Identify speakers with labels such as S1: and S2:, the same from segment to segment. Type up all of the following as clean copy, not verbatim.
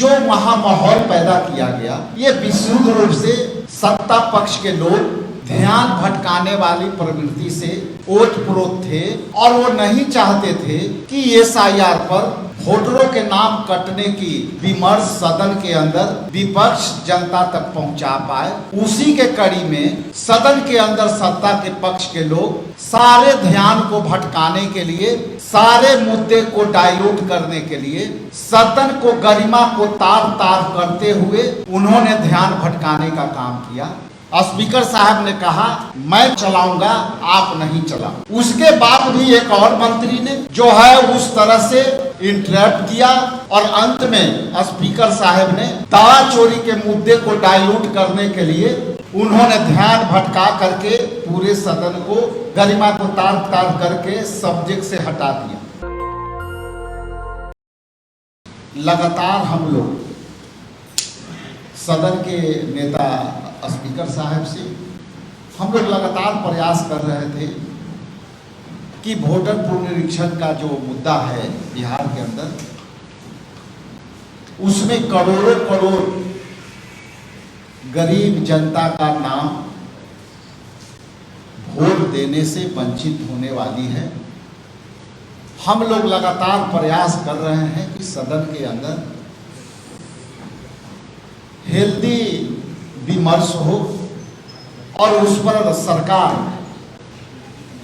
S1: जो महामाहौल पैदा किया गया, ये विशुद्ध रूप से सत्ता पक्ष के लोग ध्यान भटकाने वाली प्रवृत्ति से ओतप्रोत थे और वो नहीं चाहते थे कि एसआईआर पर वोटरों के नाम कटने की विमर्श सदन के अंदर विपक्ष जनता तक पहुंचा पाए। उसी के कड़ी में सदन के अंदर सत्ता के पक्ष के लोग सारे ध्यान को भटकाने के लिए, सारे मुद्दे को डाइल्यूट करने के लिए, सदन को गरिमा को तार तार करते हुए उन्होंने ध्यान भटकाने का काम किया। स्पीकर साहब ने कहा मैं चलाऊंगा, आप नहीं चलाओ। उसके बाद भी एक और मंत्री ने जो है उस तरह से इंटरप्ट किया और अंत में स्पीकर साहब ने दावा चोरी के मुद्दे को डाइल्यूट करने के लिए उन्होंने ध्यान भटका करके पूरे सदन को गरिमा को तार तार करके सब्जेक्ट से हटा दिया। लगातार हम लोग सदन के नेता स्पीकर साहब से हम लोग लगातार प्रयास कर रहे थे कि वोटर पुनरीक्षण का जो मुद्दा है बिहार के अंदर, उसमें करोड़ों करोड़ गरीब जनता का नाम वोट देने से वंचित होने वाली है। हम लोग लगातार प्रयास कर रहे हैं कि सदन के अंदर हेल्दी विमर्श हो और उस पर सरकार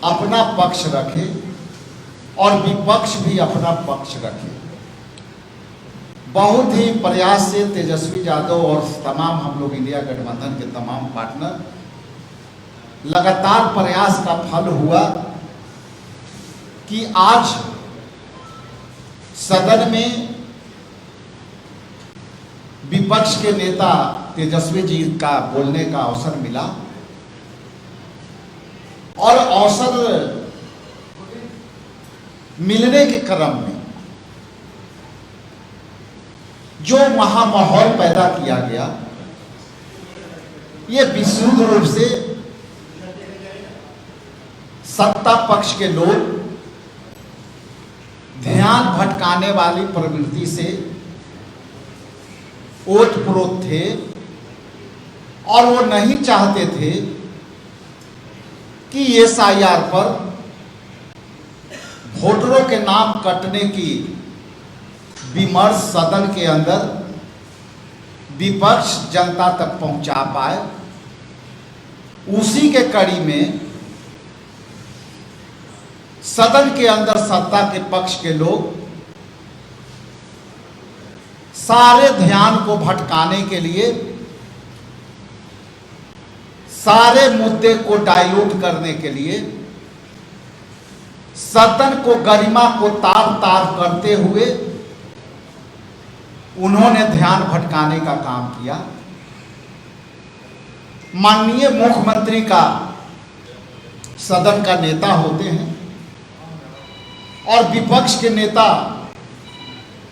S1: अपना पक्ष रखे और विपक्ष भी अपना पक्ष रखे। बहुत ही प्रयास से तेजस्वी यादव और तमाम हम लोग इंडिया गठबंधन के तमाम पार्टनर लगातार प्रयास का फल हुआ कि आज सदन में विपक्ष के नेता तेजस्वी जी का बोलने का अवसर मिला और अवसर मिलने के क्रम में जो महामाहौल पैदा किया गया, ये विशुद्ध रूप से सत्ता पक्ष के लोग ध्यान भटकाने वाली प्रवृत्ति से ओतप्रोत थे और वो नहीं चाहते थे कि एसआईआर पर वोटरों के नाम कटने की विमर्श सदन के अंदर विपक्ष जनता तक पहुंचा पाए। उसी के कड़ी में सदन के अंदर सत्ता के पक्ष के लोग सारे ध्यान को भटकाने के लिए, सारे मुद्दे को डाइल्यूट करने के लिए, सदन को गरिमा को तार तार करते हुए उन्होंने ध्यान भटकाने का काम किया। माननीय मुख्यमंत्री का सदन का नेता होते हैं और विपक्ष के नेता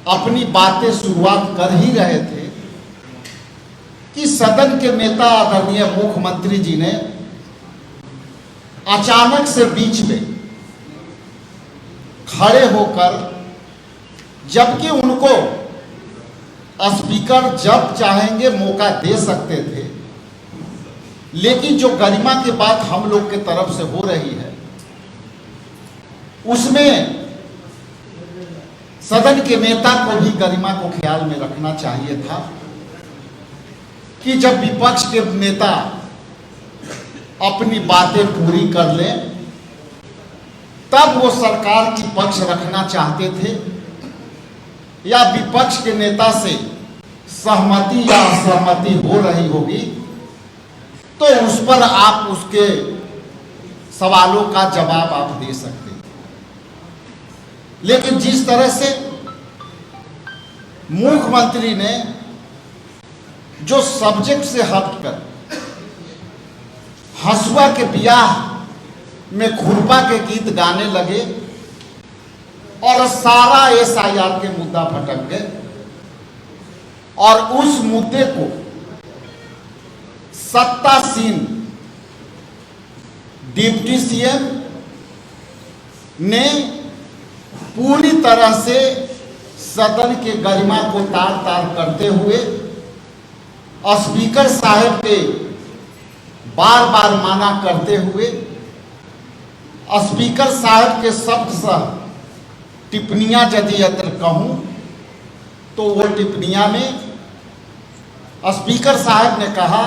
S1: अपनी बातें शुरुआत कर ही रहे थे कि सदन के नेता आदरणीय मुख्यमंत्री जी ने अचानक से बीच में खड़े होकर, जबकि उनको स्पीकर जब चाहेंगे मौका दे सकते थे, लेकिन जो गरिमा की बात हम लोग के तरफ से हो रही है उसमें सदन के नेता को भी गरिमा को ख्याल में रखना चाहिए था कि जब विपक्ष के नेता अपनी बातें पूरी कर लें तब वो सरकार की पक्ष रखना चाहते थे, या विपक्ष के नेता से सहमति या असहमति हो रही होगी तो उस पर आप उसके सवालों का जवाब आप दे सकते। लेकिन जिस तरह से मुख्यमंत्री ने जो सब्जेक्ट से हटकर हंसुआ के ब्याह में खुरपा के गीत गाने लगे और सारा एसआईआर के मुद्दा भटक गए और उस मुद्दे को सत्तासीन डिप्टी सीएम ने पूरी तरह से सदन के गरिमा को तार तार करते हुए स्पीकर साहब के बार बार माना करते हुए स्पीकर साहब के शब्द सह टिप्पणियां यदि अगर कहूं तो वो टिप्पणियां में स्पीकर साहब ने कहा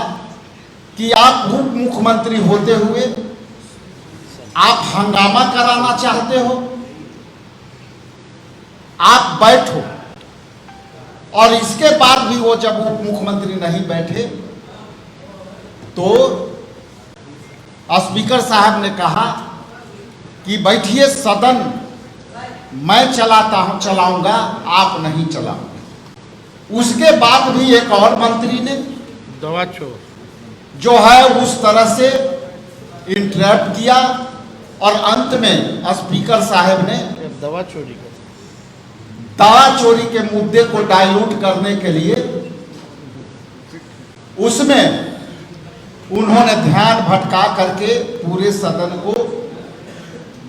S1: कि आप उप मुख्यमंत्री होते हुए आप हंगामा कराना चाहते हो, आप बैठो। और इसके बाद भी वो जब उप मुख्यमंत्री नहीं बैठे तो स्पीकर साहब ने कहा कि बैठिए, सदन मैं चलाऊंगा, आप नहीं चलाओगे। उसके बाद भी एक और मंत्री ने
S2: दवा चोर
S1: जो है उस तरह से इंटरप्ट किया और अंत में स्पीकर साहब ने
S2: दवा चोरी
S1: के मुद्दे को डाइल्यूट करने के लिए उसमें उन्होंने ध्यान भटका करके पूरे सदन को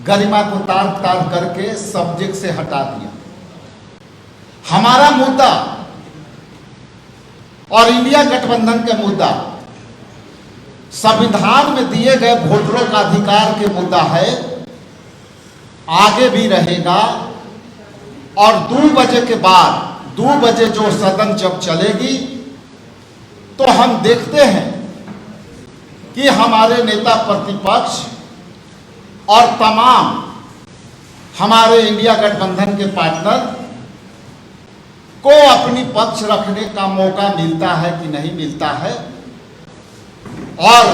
S1: गरिमा को तार तार करके सब्जेक्ट से हटा दिया। हमारा मुद्दा और इंडिया गठबंधन का मुद्दा संविधान में दिए गए वोटरों का अधिकार के मुद्दा है, आगे भी रहेगा। और 2 बजे के बाद 2 बजे जो सदन जब चलेगी तो हम देखते हैं कि हमारे नेता प्रतिपक्ष और तमाम हमारे इंडिया गठबंधन के पार्टनर को अपनी पक्ष रखने का मौका मिलता है कि नहीं मिलता है। और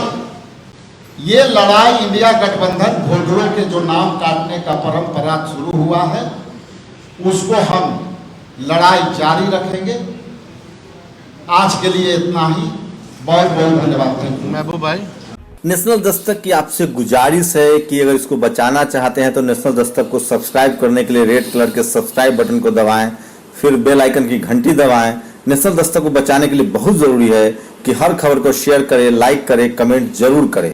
S1: ये लड़ाई इंडिया गठबंधन वोटरों के जो नाम काटने का परंपरा शुरू हुआ है उसको हम लड़ाई जारी रखेंगे। आज के लिए इतना ही, बहुत बहुत धन्यवाद।
S2: महबूब भाई,
S3: नेशनल दस्तक की आपसे गुजारिश है कि अगर इसको बचाना चाहते हैं तो नेशनल दस्तक को सब्सक्राइब करने के लिए रेड कलर के सब्सक्राइब बटन को दबाएं, फिर बेल आइकन की घंटी दबाएं। नेशनल दस्तक को बचाने के लिए बहुत जरूरी है कि हर खबर को शेयर करें, लाइक करें, कमेंट जरूर करें।